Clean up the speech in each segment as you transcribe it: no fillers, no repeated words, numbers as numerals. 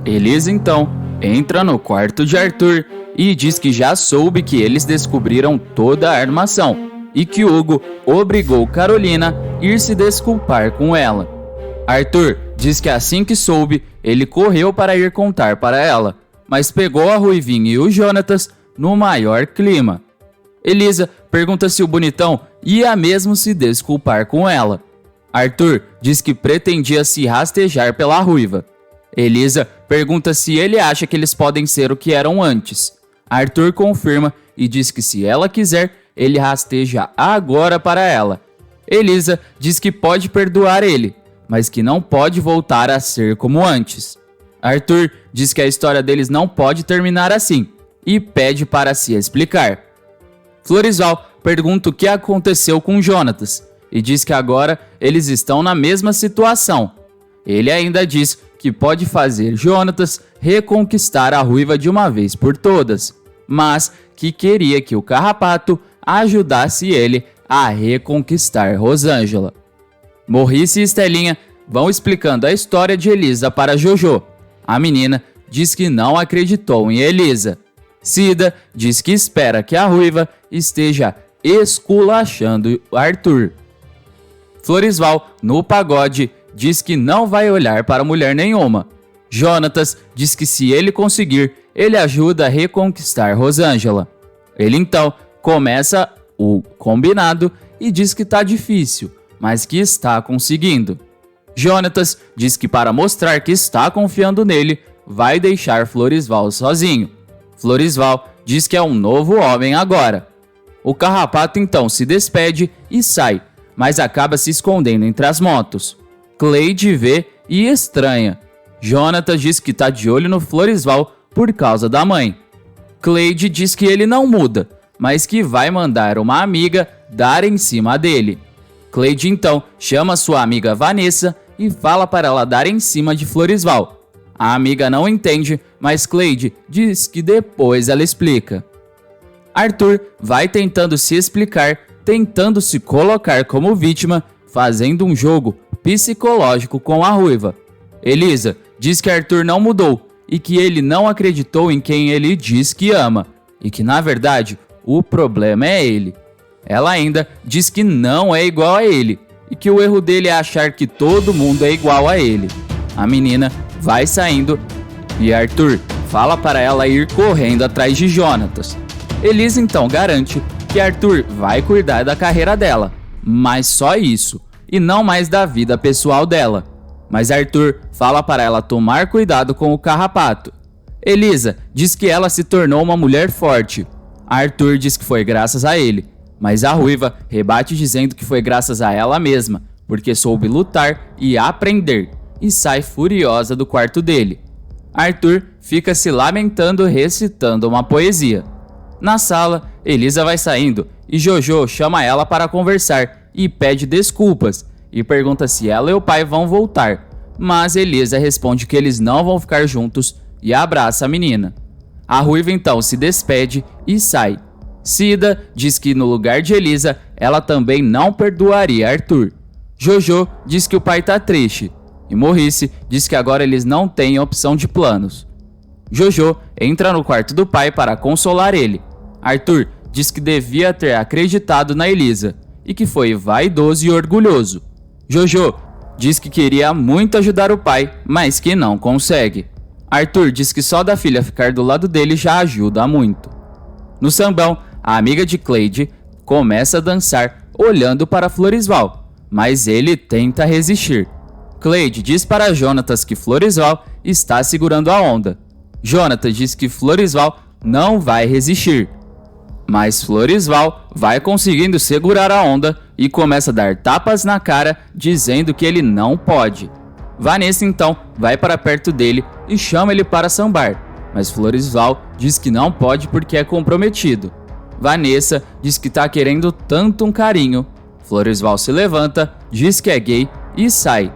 Elisa então entra no quarto de Arthur e diz que já soube que eles descobriram toda a armação e que Hugo obrigou Carolina a ir se desculpar com ela. Arthur diz que assim que soube, ele correu para ir contar para ela, mas pegou a Ruivinha e o Jonatas no maior clima. Elisa pergunta se o bonitão ia mesmo se desculpar com ela. Arthur diz que pretendia se rastejar pela ruiva. Elisa pergunta se ele acha que eles podem ser o que eram antes. Arthur confirma e diz que se ela quiser, ele rasteja agora para ela. Elisa diz que pode perdoar ele, mas que não pode voltar a ser como antes. Arthur diz que a história deles não pode terminar assim e pede para se explicar. Floresval pergunta o que aconteceu com Jonatas e diz que agora eles estão na mesma situação. Ele ainda diz que pode fazer Jonatas reconquistar a ruiva de uma vez por todas, mas que queria que o Carrapato ajudasse ele a reconquistar Rosângela. Morrice e Estelinha vão explicando a história de Elisa para Jojo. A menina diz que não acreditou em Elisa. Cida diz que espera que a ruiva esteja esculachando Arthur. Floresval, no pagode, diz que não vai olhar para mulher nenhuma. Jonatas diz que se ele conseguir, ele ajuda a reconquistar Rosângela. Ele então começa o combinado e diz que tá difícil, mas que está conseguindo. Jonatas diz que para mostrar que está confiando nele, vai deixar Floresval sozinho. Floresval diz que é um novo homem agora. O Carrapato então se despede e sai, mas acaba se escondendo entre as motos. Cleide vê e estranha. Jonatas diz que tá de olho no Floresval por causa da mãe. Cleide diz que ele não muda, mas que vai mandar uma amiga dar em cima dele. Cleide então chama sua amiga Vanessa e fala para ela dar em cima de Floresval. A amiga não entende, mas Cleide diz que depois ela explica. Arthur vai tentando se explicar, tentando se colocar como vítima, fazendo um jogo psicológico com a ruiva. Elisa diz que Arthur não mudou e que ele não acreditou em quem ele diz que ama e que na verdade o problema é ele. Ela ainda diz que não é igual a ele e que o erro dele é achar que todo mundo é igual a ele. A menina vai saindo e Arthur fala para ela ir correndo atrás de Jonatas. Elisa então garante que Arthur vai cuidar da carreira dela, mas só isso, e não mais da vida pessoal dela. Mas Arthur fala para ela tomar cuidado com o Carrapato. Elisa diz que ela se tornou uma mulher forte. Arthur diz que foi graças a ele, mas a ruiva rebate dizendo que foi graças a ela mesma, porque soube lutar e aprender, e sai furiosa do quarto dele. Arthur fica se lamentando recitando uma poesia. Na sala, Elisa vai saindo e Jojo chama ela para conversar e pede desculpas e pergunta se ela e o pai vão voltar, mas Elisa responde que eles não vão ficar juntos e abraça a menina. A ruiva então se despede e sai. Cida diz que no lugar de Elisa, ela também não perdoaria Arthur. Jojo diz que o pai tá triste e Morrice diz que agora eles não têm opção de planos. Jojo entra no quarto do pai para consolar ele. Arthur diz que devia ter acreditado na Elisa e que foi vaidoso e orgulhoso. Jojo diz que queria muito ajudar o pai, mas que não consegue. Arthur diz que só da filha ficar do lado dele já ajuda muito. No sambão, a amiga de Cleide começa a dançar olhando para Floresval, mas ele tenta resistir. Cleide diz para Jonatas que Floresval está segurando a onda. Jonatas diz que Floresval não vai resistir, mas Floresval vai conseguindo segurar a onda e começa a dar tapas na cara, dizendo que ele não pode. Vanessa então vai para perto dele e chama ele para sambar, mas Floresval diz que não pode porque é comprometido. Vanessa diz que tá querendo tanto um carinho. Floresval se levanta, diz que é gay e sai.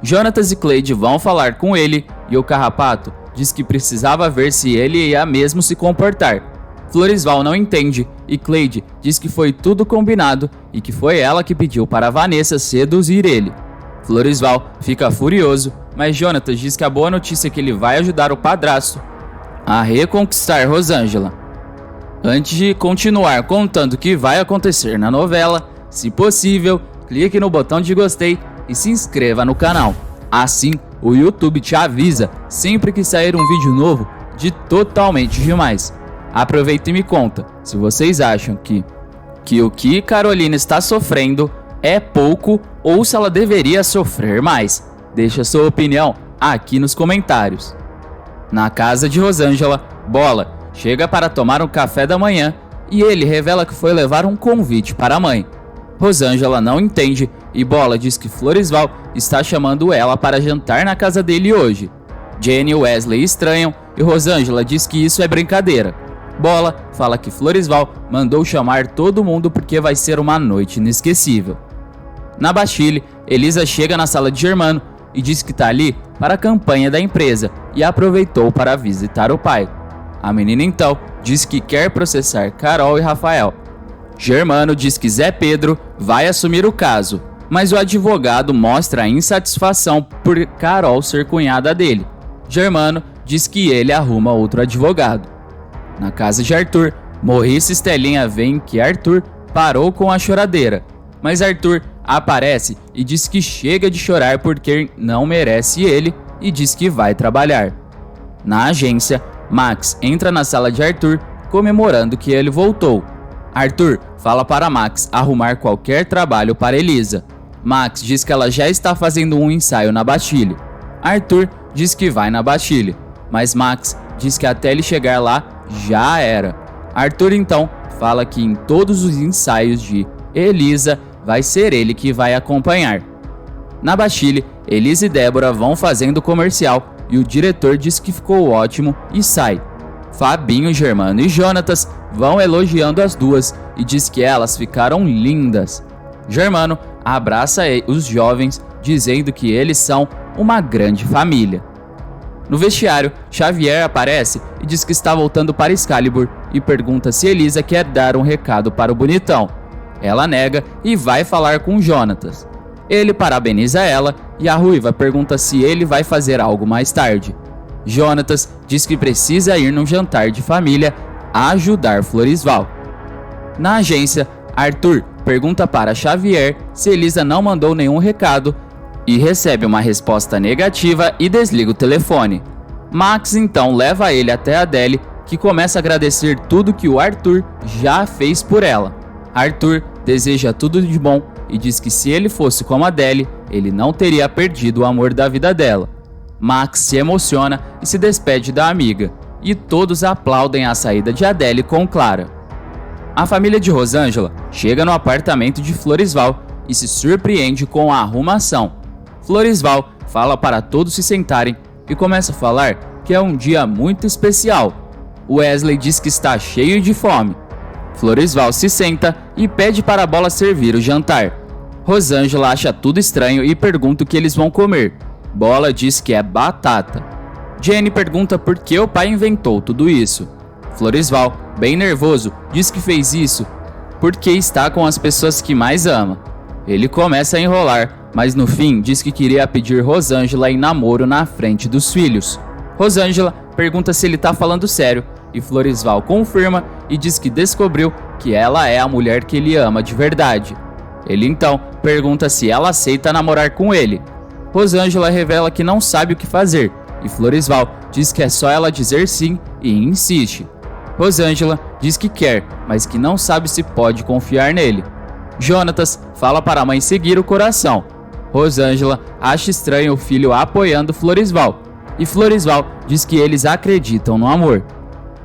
Jonatas e Cleide vão falar com ele e o Carrapato diz que precisava ver se ele ia mesmo se comportar. Floresval não entende e Cleide diz que foi tudo combinado e que foi ela que pediu para Vanessa seduzir ele. Floresval fica furioso, mas Jonatas diz que a boa notícia é que ele vai ajudar o padrasto a reconquistar Rosângela. Antes de continuar contando o que vai acontecer na novela, se possível, clique no botão de gostei e se inscreva no canal. Assim, o YouTube te avisa sempre que sair um vídeo novo de Totalmente Demais. Aproveita e me conta se vocês acham que o que Carolina está sofrendo é pouco ou se ela deveria sofrer mais. Deixa sua opinião aqui nos comentários. Na casa de Rosângela, Bola chega para tomar um café da manhã e ele revela que foi levar um convite para a mãe. Rosângela não entende e Bola diz que Floresval está chamando ela para jantar na casa dele hoje. Jenny e Wesley estranham e Rosângela diz que isso é brincadeira. Bola fala que Floresval mandou chamar todo mundo porque vai ser uma noite inesquecível. Na Bastille, Elisa chega na sala de Germano e diz que está ali para a campanha da empresa e aproveitou para visitar o pai. A menina então diz que quer processar Carol e Rafael. Germano diz que Zé Pedro vai assumir o caso, mas o advogado mostra a insatisfação por Carol ser cunhada dele. Germano diz que ele arruma outro advogado. Na casa de Arthur, Morrice e Estelinha veem que Arthur parou com a choradeira, mas Arthur aparece e diz que chega de chorar porque não merece ele e diz que vai trabalhar. Na agência, Max entra na sala de Arthur comemorando que ele voltou. Arthur fala para Max arrumar qualquer trabalho para Elisa. Max diz que ela já está fazendo um ensaio na Bastille. Arthur diz que vai na Bastille, mas Max diz que até ele chegar lá já era. Arthur então fala que em todos os ensaios de Elisa vai ser ele que vai acompanhar. Na Bastille, Elisa e Débora vão fazendo comercial e o diretor diz que ficou ótimo e sai. Fabinho, Germano e Jonatas vão elogiando as duas e diz que elas ficaram lindas. Germano abraça os jovens dizendo que eles são uma grande família. No vestiário, Xavier aparece e diz que está voltando para Excalibur e pergunta se Elisa quer dar um recado para o bonitão. Ela nega e vai falar com Jonatas. Ele parabeniza ela e a Ruiva pergunta se ele vai fazer algo mais tarde. Jonatas diz que precisa ir num jantar de família a ajudar Floresval. Na agência, Arthur pergunta para Xavier se Elisa não mandou nenhum recado e recebe uma resposta negativa e desliga o telefone. Max então leva ele até a Adele, que começa a agradecer tudo que o Arthur já fez por ela. Arthur deseja tudo de bom e diz que se ele fosse como a Adele, ele não teria perdido o amor da vida dela. Max se emociona e se despede da amiga, e todos aplaudem a saída de Adele com Clara. A família de Rosângela chega no apartamento de Floresval e se surpreende com a arrumação. Floresval fala para todos se sentarem e começa a falar que é um dia muito especial. Wesley diz que está cheio de fome. Floresval se senta e pede para a Bola servir o jantar. Rosângela acha tudo estranho e pergunta o que eles vão comer. Bola diz que é batata. Jenny pergunta por que o pai inventou tudo isso. Floresval, bem nervoso, diz que fez isso porque está com as pessoas que mais ama. Ele começa a enrolar, mas no fim diz que queria pedir Rosângela em namoro na frente dos filhos. Rosângela pergunta se ele está falando sério e Floresval confirma e diz que descobriu que ela é a mulher que ele ama de verdade. Ele então pergunta se ela aceita namorar com ele. Rosângela revela que não sabe o que fazer e Floresval diz que é só ela dizer sim e insiste. Rosângela diz que quer, mas que não sabe se pode confiar nele. Jonatas fala para a mãe seguir o coração. Rosângela acha estranho o filho apoiando Floresval e Floresval diz que eles acreditam no amor.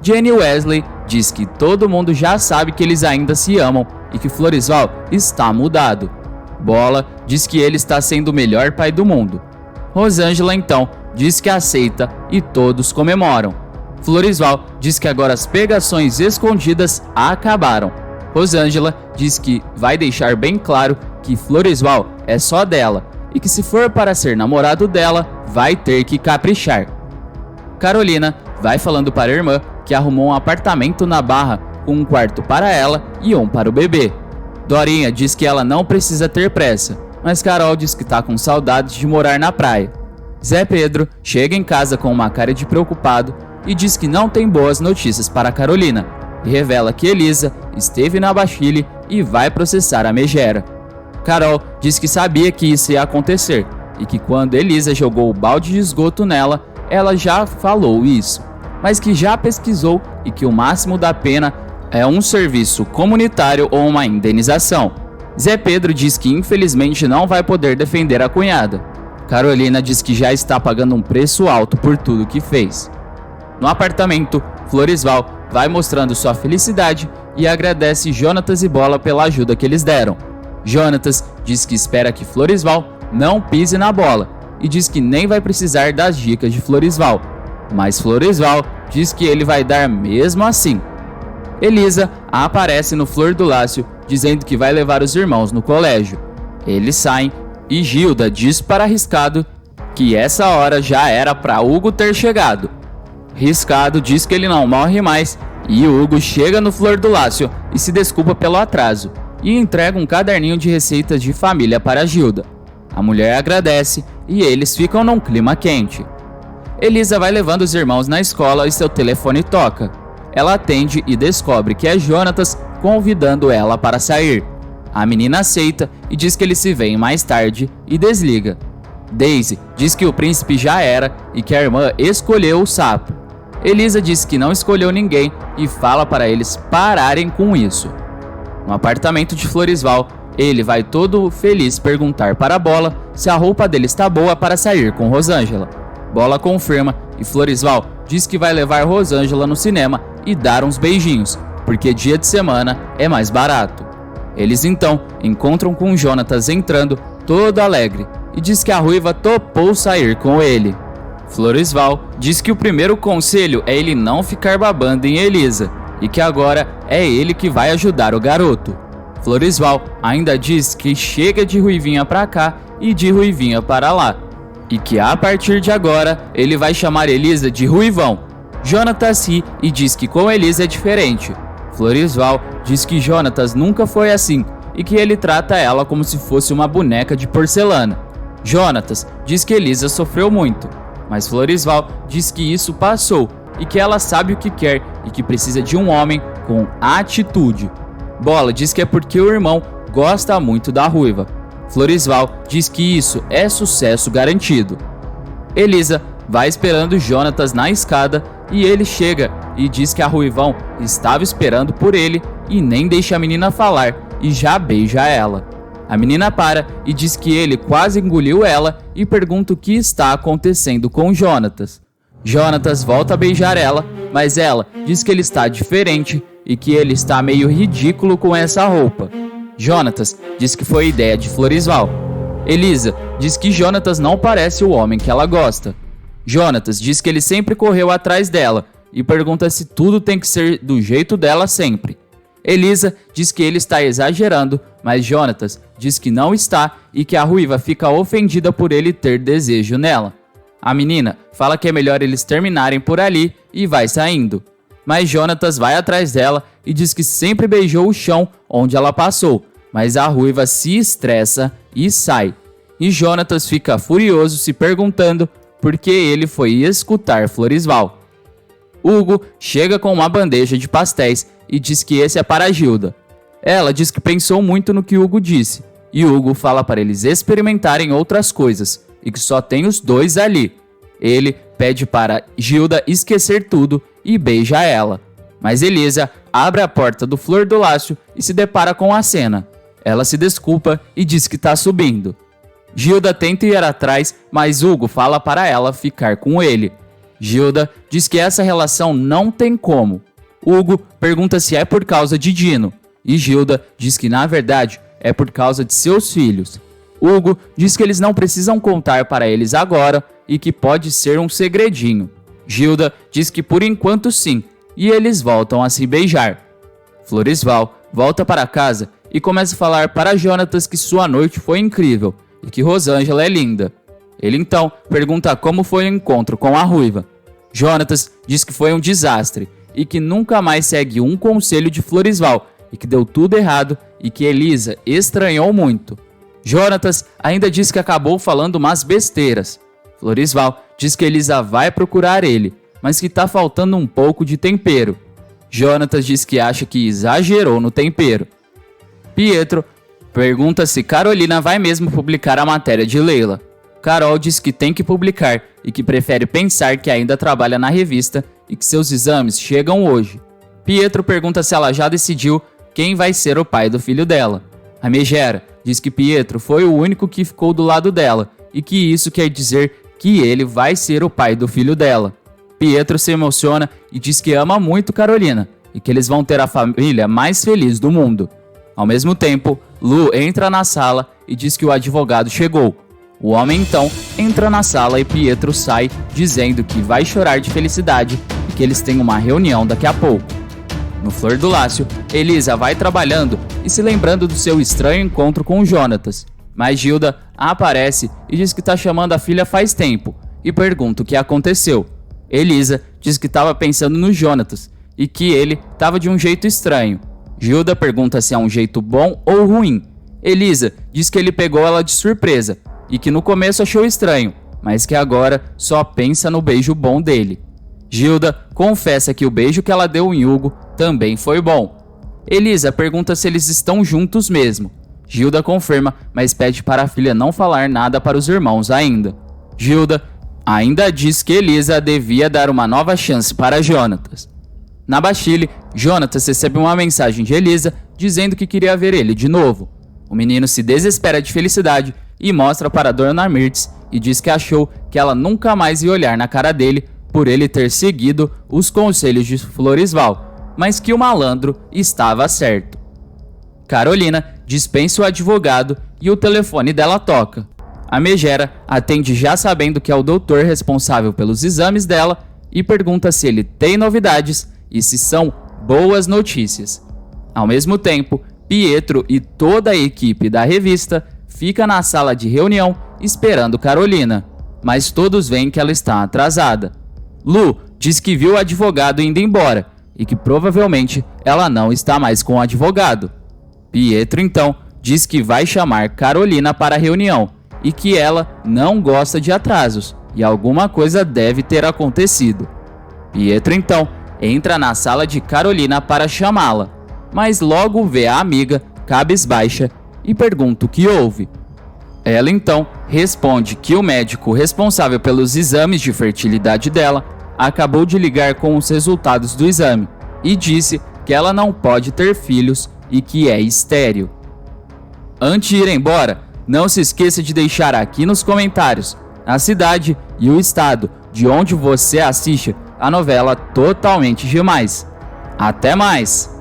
Jenny e Wesley diz que todo mundo já sabe que eles ainda se amam e que Floresval está mudado. Bola diz que ele está sendo o melhor pai do mundo. Rosângela então diz que aceita e todos comemoram. Floresval diz que agora as pegações escondidas acabaram. Rosângela diz que vai deixar bem claro que Floresval é só dela e que se for para ser namorado dela, vai ter que caprichar. Carolina vai falando para a irmã que arrumou um apartamento na Barra com um quarto para ela e um para o bebê. Dorinha diz que ela não precisa ter pressa. mas Carol diz que tá com saudade de morar na praia. Zé Pedro chega em casa com uma cara de preocupado e diz que não tem boas notícias para Carolina, e revela que Elisa esteve na Bastilha e vai processar a megera. Carol diz que sabia que isso ia acontecer e que quando Elisa jogou o balde de esgoto nela, ela já falou isso, mas que já pesquisou e que o máximo da pena é um serviço comunitário ou uma indenização. Zé Pedro diz que infelizmente não vai poder defender a cunhada. Carolina diz que já está pagando um preço alto por tudo que fez. No apartamento, Floresval vai mostrando sua felicidade e agradece Jonatas e Bola pela ajuda que eles deram. Jonatas diz que espera que Floresval não pise na bola e diz que nem vai precisar das dicas de Floresval, mas Floresval diz que ele vai dar mesmo assim. Elisa aparece no Flor do Lácio dizendo que vai levar os irmãos no colégio. Eles saem e Gilda diz para Riscado que essa hora já era para Hugo ter chegado. Riscado diz que ele não morre mais e Hugo chega no Flor do Lácio e se desculpa pelo atraso e entrega um caderninho de receitas de família para Gilda. A mulher agradece e eles ficam num clima quente. Elisa vai levando os irmãos na escola e seu telefone toca. Ela atende e descobre que é Jonatas convidando ela para sair. A menina aceita e diz que eles se veem mais tarde e desliga. Daisy diz que o príncipe já era e que a irmã escolheu o sapo. Elisa diz que não escolheu ninguém e fala para eles pararem com isso. No apartamento de Floresval, ele vai todo feliz perguntar para Bola se a roupa dele está boa para sair com Rosângela. Bola confirma e Floresval diz que vai levar Rosângela no cinema e dar uns beijinhos, porque dia de semana é mais barato. Eles então encontram com Jonatas entrando todo alegre e diz que a ruiva topou sair com ele. Floresval diz que o primeiro conselho é ele não ficar babando em Elisa e que agora é ele que vai ajudar o garoto. Floresval ainda diz que chega de ruivinha pra cá e de ruivinha para lá e que a partir de agora ele vai chamar Elisa de Ruivão. Jonatas ri e diz que com Elisa é diferente. Floresval diz que Jonatas nunca foi assim e que ele trata ela como se fosse uma boneca de porcelana. Jonatas diz que Elisa sofreu muito, mas Floresval diz que isso passou e que ela sabe o que quer e que precisa de um homem com atitude. Bola diz que é porque o irmão gosta muito da ruiva. Floresval diz que isso é sucesso garantido. Elisa vai esperando Jonatas na escada e ele chega e diz que a Ruivão estava esperando por ele e nem deixa a menina falar e já beija ela. A menina para e diz que ele quase engoliu ela e pergunta o que está acontecendo com Jonatas. Jonatas volta a beijar ela, mas ela diz que ele está diferente e que ele está meio ridículo com essa roupa. Jonatas diz que foi ideia de Floresval. Elisa diz que Jonatas não parece o homem que ela gosta. Jonatas diz que ele sempre correu atrás dela e pergunta se tudo tem que ser do jeito dela sempre. Elisa diz que ele está exagerando, mas Jonatas diz que não está e que a ruiva fica ofendida por ele ter desejo nela. A menina fala que é melhor eles terminarem por ali e vai saindo. Mas Jonatas vai atrás dela e diz que sempre beijou o chão onde ela passou, mas a ruiva se estressa e sai. E Jonatas fica furioso se perguntando por que ele foi escutar Floresval. Hugo chega com uma bandeja de pastéis e diz que esse é para Gilda. Ela diz que pensou muito no que Hugo disse, e Hugo fala para eles experimentarem outras coisas, e que só tem os dois ali. Ele pede para Gilda esquecer tudo e beija ela. Mas Elisa abre a porta do Flor do Lácio e se depara com a cena. Ela se desculpa e diz que está subindo. Gilda tenta ir atrás, mas Hugo fala para ela ficar com ele. Gilda diz que essa relação não tem como. Hugo pergunta se é por causa de Dino, e Gilda diz que na verdade é por causa de seus filhos. Hugo diz que eles não precisam contar para eles agora e que pode ser um segredinho. Gilda diz que por enquanto sim, e eles voltam a se beijar. Floresval volta para casa e começa a falar para Jonatas que sua noite foi incrível e que Rosângela é linda. Ele então pergunta como foi o encontro com a ruiva. Jonatas diz que foi um desastre e que nunca mais segue um conselho de Floresval e que deu tudo errado e que Elisa estranhou muito. Jonatas ainda diz que acabou falando umas besteiras. Floresval diz que Elisa vai procurar ele, mas que tá faltando um pouco de tempero. Jonatas diz que acha que exagerou no tempero. Pietro pergunta se Carolina vai mesmo publicar a matéria de Leila. Carol diz que tem que publicar e que prefere pensar que ainda trabalha na revista e que seus exames chegam hoje. Pietro pergunta se ela já decidiu quem vai ser o pai do filho dela. A Megera diz que Pietro foi o único que ficou do lado dela e que isso quer dizer que ele vai ser o pai do filho dela. Pietro se emociona e diz que ama muito Carolina e que eles vão ter a família mais feliz do mundo. Ao mesmo tempo, Lu entra na sala e diz que o advogado chegou. O homem então entra na sala e Pietro sai dizendo que vai chorar de felicidade e que eles têm uma reunião daqui a pouco. No Flor do Lácio, Elisa vai trabalhando e se lembrando do seu estranho encontro com o Jonatas. Mas Gilda aparece e diz que está chamando a filha faz tempo e pergunta o que aconteceu. Elisa diz que estava pensando no Jonatas e que ele estava de um jeito estranho. Gilda pergunta se é um jeito bom ou ruim. Elisa diz que ele pegou ela de surpresa e que no começo achou estranho, mas que agora só pensa no beijo bom dele. Gilda confessa que o beijo que ela deu em Hugo também foi bom. Elisa pergunta se eles estão juntos mesmo. Gilda confirma, mas pede para a filha não falar nada para os irmãos ainda. Gilda ainda diz que Elisa devia dar uma nova chance para Jonatas. Na Bastille, Jonatas recebe uma mensagem de Elisa dizendo que queria ver ele de novo. O menino se desespera de felicidade e mostra para Dona Mirtz e diz que achou que ela nunca mais ia olhar na cara dele por ele ter seguido os conselhos de Floresval, mas que o malandro estava certo. Carolina dispensa o advogado e o telefone dela toca. A Megera atende já sabendo que é o doutor responsável pelos exames dela e pergunta se ele tem novidades e se são boas notícias. Ao mesmo tempo, Pietro e toda a equipe da revista fica na sala de reunião esperando Carolina, mas todos veem que ela está atrasada. Lu diz que viu o advogado indo embora e que provavelmente ela não está mais com o advogado. Pietro então diz que vai chamar Carolina para a reunião e que ela não gosta de atrasos e alguma coisa deve ter acontecido. Pietro então entra na sala de Carolina para chamá-la, mas logo vê a amiga cabisbaixa e pergunta o que houve. Ela então responde que o médico responsável pelos exames de fertilidade dela acabou de ligar com os resultados do exame e disse que ela não pode ter filhos e que é estéril. Antes de ir embora, não se esqueça de deixar aqui nos comentários a cidade e o estado de onde você assiste a novela Totalmente Demais. Até mais!